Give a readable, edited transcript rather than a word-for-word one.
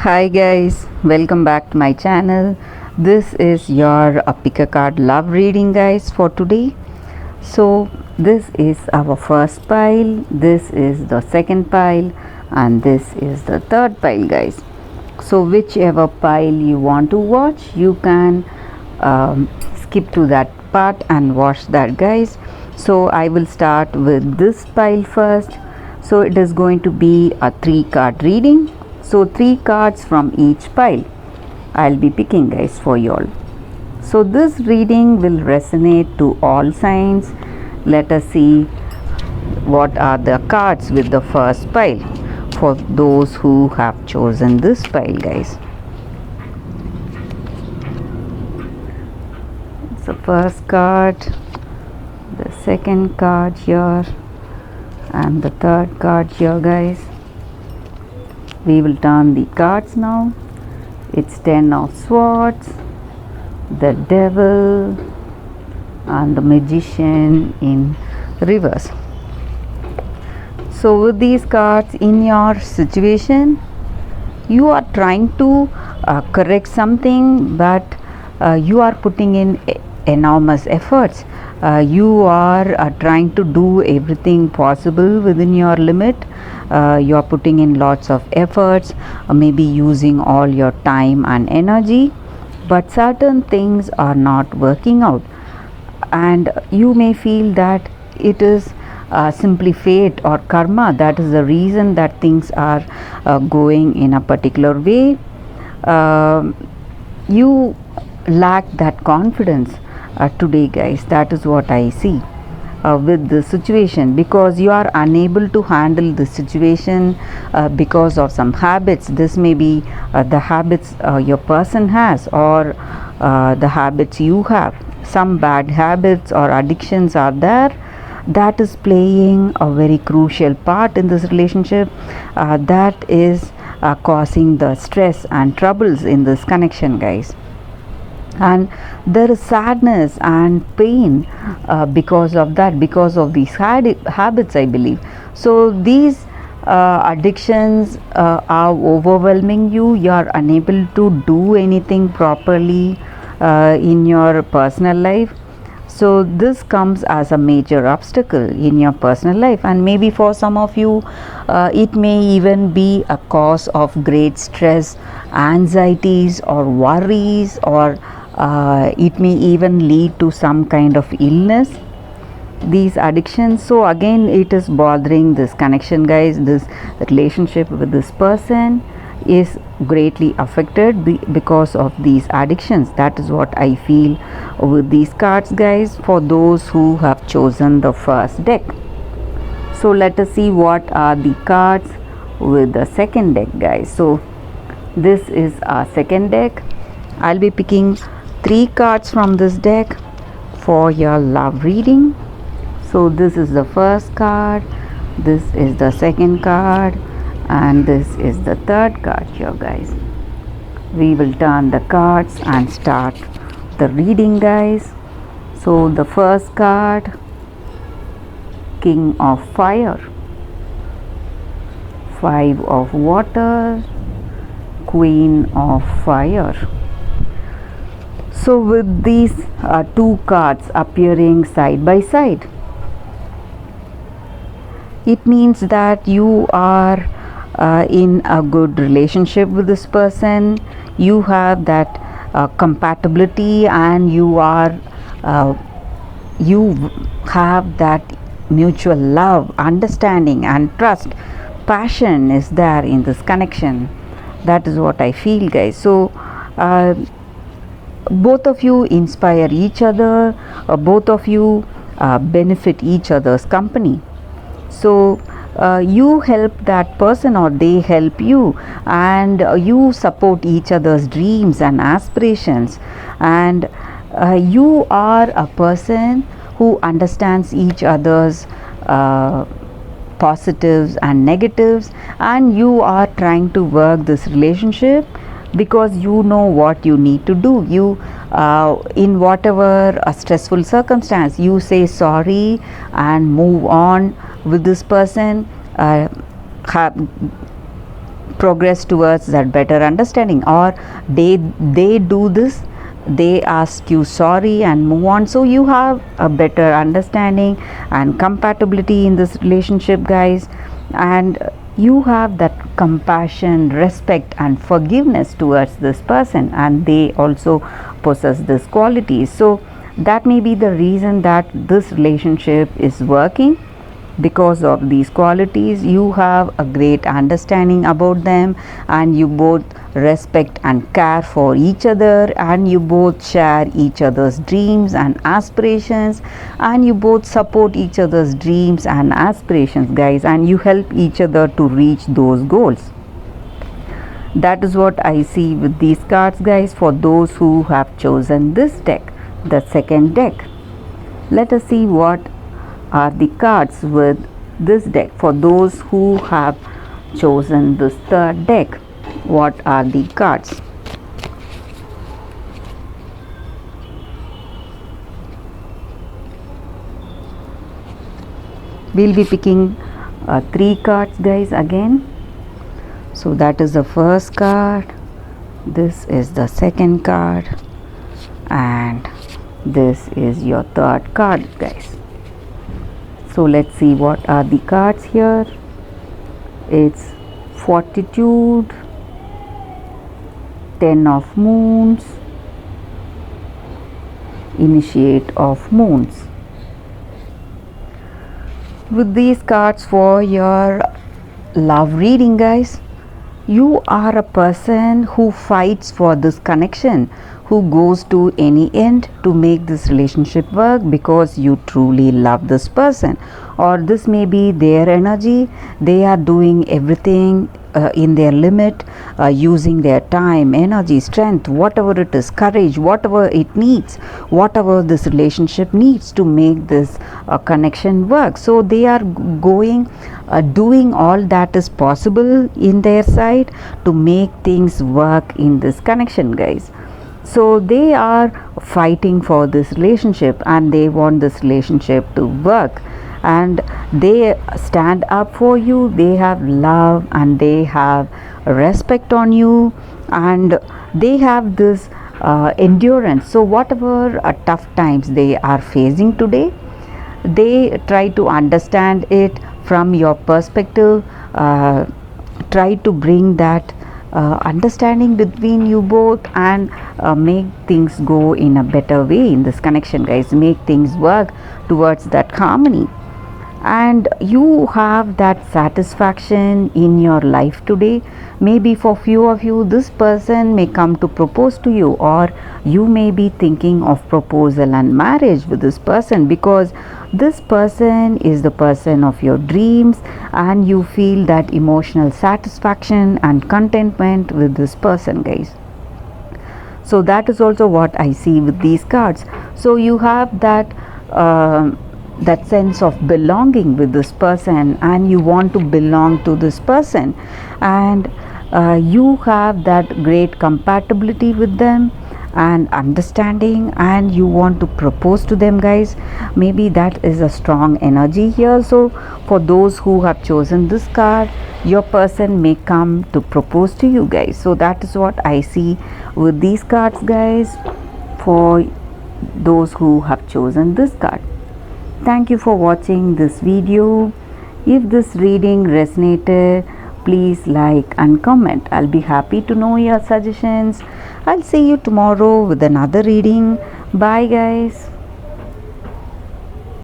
Hi guys, welcome back to my channel. This is your pick a card love reading guys for today. So this is our first pile, this is the second pile, and this is the third pile guys. So whichever pile you want to watch, you can skip to that part and watch that guys. So I will start with this pile first. So it is going to be a 3-card reading. So 3 cards from each pile I'll be picking guys for you all. So this reading will resonate to all signs. Let us see what are the cards with the first pile for those who have chosen this pile guys. So first card, the second card here, and the third card here guys. We will turn the cards now. It's 10 of swords, the devil, and the magician in reverse. So with these cards in your situation, you are trying to correct something, but you are putting in enormous efforts. You are trying to do everything possible within your limit. You are putting in lots of efforts, maybe using all your time and energy, but certain things are not working out, and you may feel that it is simply fate or karma that is the reason that things are going in a particular way. You lack that confidence today guys. That is what I see with the situation, because you are unable to handle the situation because of some habits. This may be the habits your person has, or the habits you have. Some bad habits or addictions are there that is playing a very crucial part in this relationship, that is causing the stress and troubles in this connection guys. And there is sadness and pain because of that, because of these habits I believe. So these addictions are overwhelming you. You are unable to do anything properly in your personal life. So this comes as a major obstacle in your personal life, and maybe for some of you it may even be a cause of great stress, anxieties, or worries, or it may even lead to some kind of illness, these addictions. So again, it is bothering this connection guys. This relationship with this person is greatly affected because of these addictions. That is what I feel with these cards guys, for those who have chosen the first deck. So let us see what are the cards with the second deck guys. So this is our second deck. I'll be picking 3 cards from this deck for your love reading. So this is the first card, this is the second card, and this is the third card here guys. We will turn the cards and start the reading guys. So the first card, King of Fire, 5 of Water, Queen of Fire. So with these 2 cards appearing side by side, it means that you are in a good relationship with this person. You have that compatibility, and you are you have that mutual love, understanding, and trust. Passion is there in this connection. That is what I feel guys. So both of you inspire each other, both of you benefit each other's company. So you help that person, or they help you, and you support each other's dreams and aspirations, and you are a person who understands each other's positives and negatives, and you are trying to work this relationship because you know what you need to do. You in whatever a stressful circumstance, you say sorry and move on with this person, progress towards that better understanding, or they do this, they ask you sorry and move on, so you have a better understanding and compatibility in this relationship, guys. And you have that compassion, respect and forgiveness towards this person, and they also possess this qualities. So that may be the reason that this relationship is working. Because of these qualities, you have a great understanding about them, and you both respect and care for each other, and you both share each other's dreams and aspirations, and you both support each other's dreams and aspirations, guys, and you help each other to reach those goals. That is what I see with these cards, guys, for those who have chosen this deck, the second deck. Let us see what are the cards with this deck for those who have chosen this third deck. What are the cards? We'll be picking 3 cards, guys, again. So that is the first card, this is the second card, and this is your third card, guys. So let's see what are the cards here. It's Fortitude, 10 of Moons, Initiate of Moons. With these cards for your love reading, guys, you are a person who fights for this connection, who goes to any end to make this relationship work because you truly love this person, or this may be their energy. They are doing everything in their limit, using their time, energy, strength, whatever it is, courage, whatever it needs, whatever this relationship needs to make this connection work. So they are going doing all that is possible in their side to make things work in this connection, guys. So they are fighting for this relationship, and they want this relationship to work, and they stand up for you. They have love and they have respect on you, and they have this endurance. So whatever tough times they are facing today, they try to understand it from your perspective, try to bring that understanding between you both, and make things go in a better way in this connection, guys. Make things work towards that harmony, and you have that satisfaction in your life today. Maybe for few of you, this person may come to propose to you, or you may be thinking of proposal and marriage with this person, because this person is the person of your dreams, and you feel that emotional satisfaction and contentment with this person, guys. So that is also what I see with these cards. So you have that that sense of belonging with this person, and you want to belong to this person, and you have that great compatibility with them and understanding, and you want to propose to them, guys. Maybe that is a strong energy here. So for those who have chosen this card, your person may come to propose to you, guys. So that is what I see with these cards, guys, for those who have chosen this card. Thank you for watching this video. If this reading resonated, please like and comment. I'll be happy to know your suggestions. I'll see you tomorrow with another reading. Bye, guys.